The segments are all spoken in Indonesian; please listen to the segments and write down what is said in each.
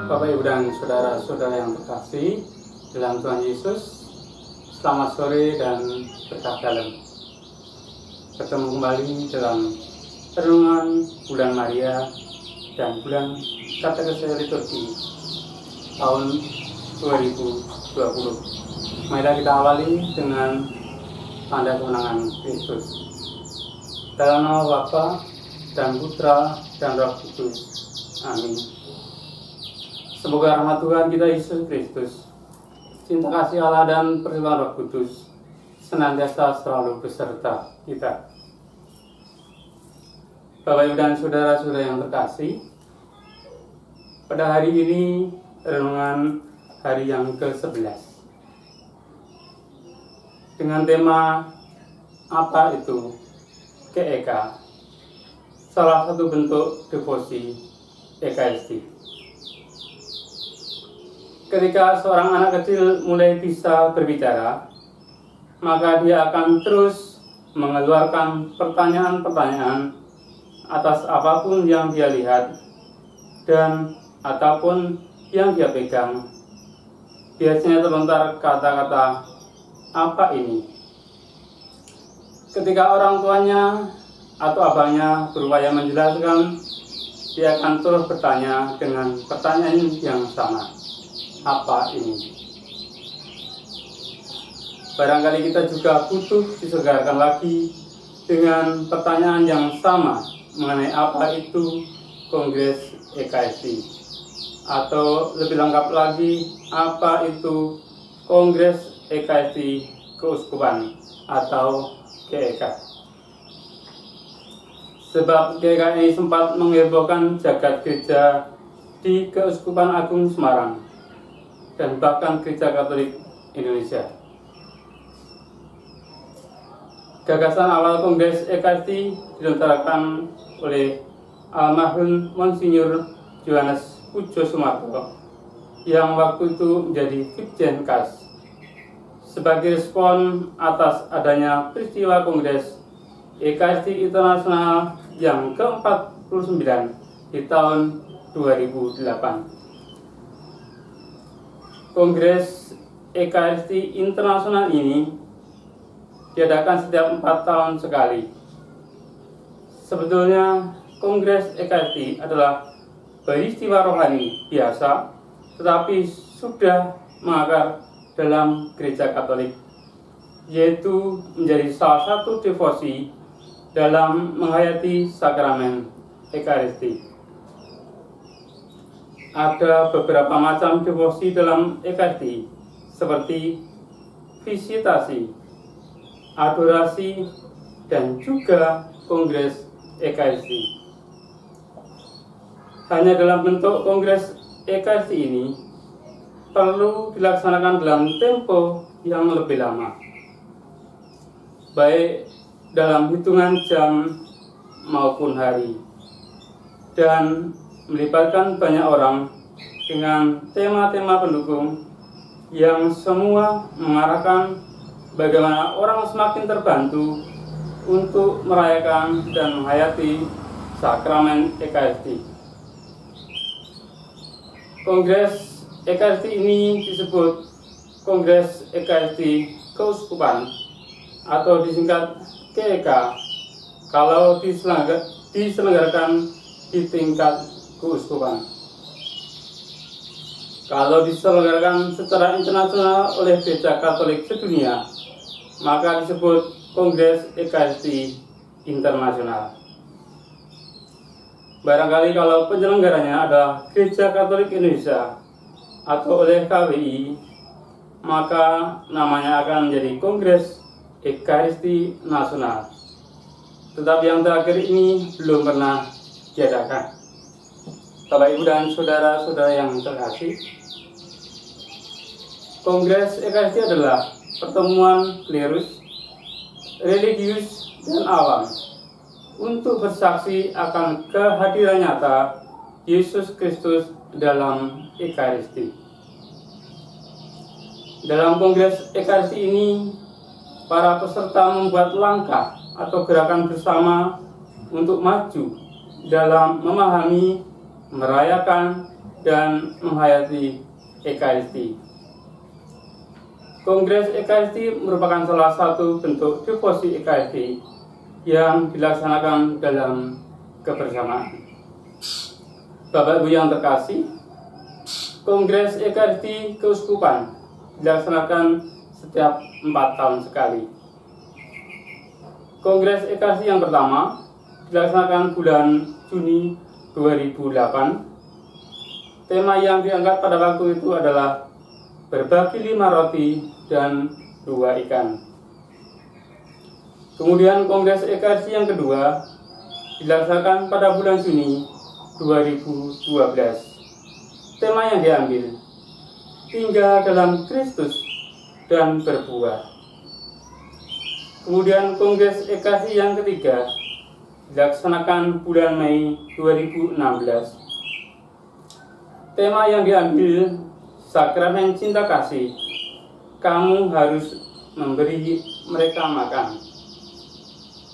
Bapak, Ibu, dan saudara-saudara yang terkasih dalam Tuhan Yesus, selamat sore dan berkah dalam. Bertemu kembali dalam renungan bulan Maria dan bulan Katekese Liturgi tahun 2020. Marilah kita awali dengan tanda kemenangan Kristus. Dalam nama Bapa dan Putra dan Roh Kudus. Amin. Semoga rahmat Tuhan kita Yesus Kristus, cinta kasih Allah dan perlindungan Roh Kudus senantiasa selalu beserta kita. Bapak, Ibu, dan saudara-saudara yang terkasih, pada hari ini renungan hari yang ke-11 dengan tema apa itu GEK, salah satu bentuk devosi Ekaristi. Ketika seorang anak kecil mulai bisa berbicara, maka dia akan terus mengeluarkan pertanyaan-pertanyaan atas apapun yang dia lihat dan ataupun yang dia pegang. Biasanya terlontar kata-kata, "Apa ini?" Ketika orang tuanya atau abangnya berupaya menjelaskan, dia akan terus bertanya dengan pertanyaan yang sama. Apa ini? Barangkali kita juga butuh disegarkan lagi dengan pertanyaan yang sama mengenai apa itu Kongres Ekaristi, atau lebih lengkap lagi, apa itu Kongres Ekaristi Keuskupan atau GEK. Sebab GEK ini sempat menghebohkan jagat gereja di Keuskupan Agung Semarang dan bahkan Gereja Katolik Indonesia. Gagasan awal Kongres Ekaristi dilontarkan oleh almarhum Monsinyur Johannes Pujo Sumarto yang waktu itu menjadi Ditjen Kas sebagai respon atas adanya peristiwa Kongres Ekaristi Internasional yang ke-49 di tahun 2008. Kongres Ekaristi Internasional ini diadakan setiap 4 tahun sekali. Sebetulnya Kongres Ekaristi adalah peristiwa rohani biasa, tetapi sudah mengakar dalam Gereja Katolik, yaitu menjadi salah satu devosi dalam menghayati sakramen Ekaristi. Ada beberapa macam devosi dalam Ekaristi, seperti visitasi, adorasi, dan juga Kongres Ekaristi. Hanya dalam bentuk Kongres Ekaristi ini perlu dilaksanakan dalam tempo yang lebih lama, baik dalam hitungan jam maupun hari, dan melibatkan banyak orang dengan tema-tema pendukung yang semua mengarahkan bagaimana orang semakin terbantu untuk merayakan dan menghayati sakramen Ekaristi. Kongres Ekaristi ini disebut Kongres Ekaristi Keuskupan atau disingkat GEK kalau diselenggarakan di tingkat keuskupan. Kalau diselenggarakan secara internasional oleh Gereja Katolik sedunia, maka disebut Kongres Ekaristi Internasional. Barangkali kalau penyelenggaranya adalah Gereja Katolik Indonesia atau oleh KWI, maka namanya akan menjadi Kongres Ekaristi Nasional. Tetapi yang terakhir ini belum pernah diadakan. Bapak, Ibu, dan saudara-saudara yang terkasih, Kongres Ekaristi adalah pertemuan klerus, religius, dan awam untuk bersaksi akan kehadiran nyata Yesus Kristus dalam Ekaristi. Dalam Kongres Ekaristi ini, para peserta membuat langkah atau gerakan bersama untuk maju dalam memahami, merayakan, dan menghayati Ekaristi. Kongres Ekaristi merupakan salah satu bentuk devosi Ekaristi yang dilaksanakan dalam kebersamaan. Bapak Ibu yang terkasih, Kongres Ekaristi Keuskupan dilaksanakan setiap 4 tahun sekali. Kongres Ekaristi yang pertama dilaksanakan bulan Juni 2008. Tema yang diangkat pada waktu itu adalah berbagi 5 roti dan 2 ikan. Kemudian Kongres Ekaristi yang kedua dilaksanakan pada bulan Juni 2012. Tema yang diambil, tinggal dalam Kristus dan berbuah. Kemudian Kongres Ekaristi yang ketiga dilaksanakan bulan Mei 2016. Tema yang diambil, sakramen cinta kasih. Kamu harus memberi mereka makan.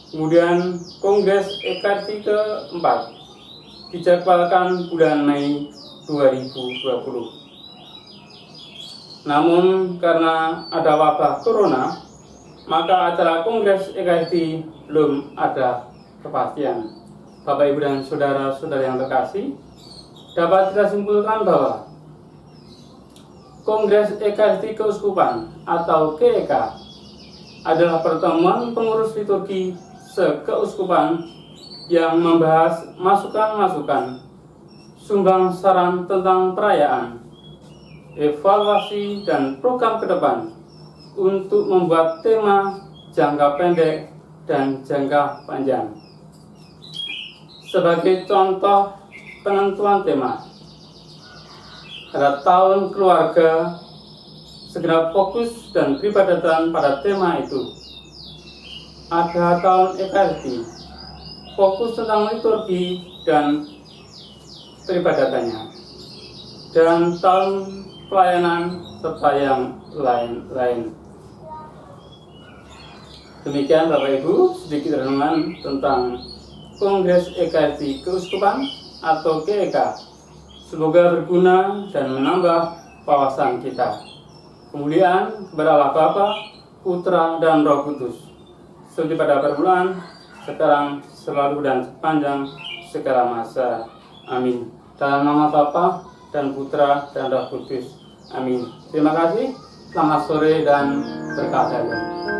Kemudian Kongres Ekaristi keempat dijadwalkan bulan Mei 2020. Namun karena ada wabah corona, maka acara Kongres Ekaristi belum ada kepastian. Bapak, Ibu, dan saudara-saudara yang terkasih, dapat kita simpulkan bahwa Kongres Ekaristi Keuskupan atau KEK adalah pertemuan pengurus liturgi sekeuskupan yang membahas masukan-masukan, sumbang saran tentang perayaan, evaluasi, dan program ke depan untuk membuat tema jangka pendek dan jangka panjang. Sebagai contoh penentuan tema, pada tahun keluarga, segenap fokus dan peribadatan pada tema itu. Ada tahun Ekaristi, fokus tentang liturgi dan peribadatannya, dan tahun pelayanan serta yang lain-lain. Demikian Bapak Ibu, sedikit renungan tentang Kongres Ekaristi Keuskupan atau KEK. Semoga berguna dan menambah wawasan kita. Kemuliaan kepada Allah Bapa, Putra, dan Roh Kudus, seperti pada permulaan, sekarang, selalu, dan sepanjang segala masa. Amin. Dalam nama Bapa dan Putra dan Roh Kudus. Amin. Terima kasih. Selamat sore dan berkah dalam.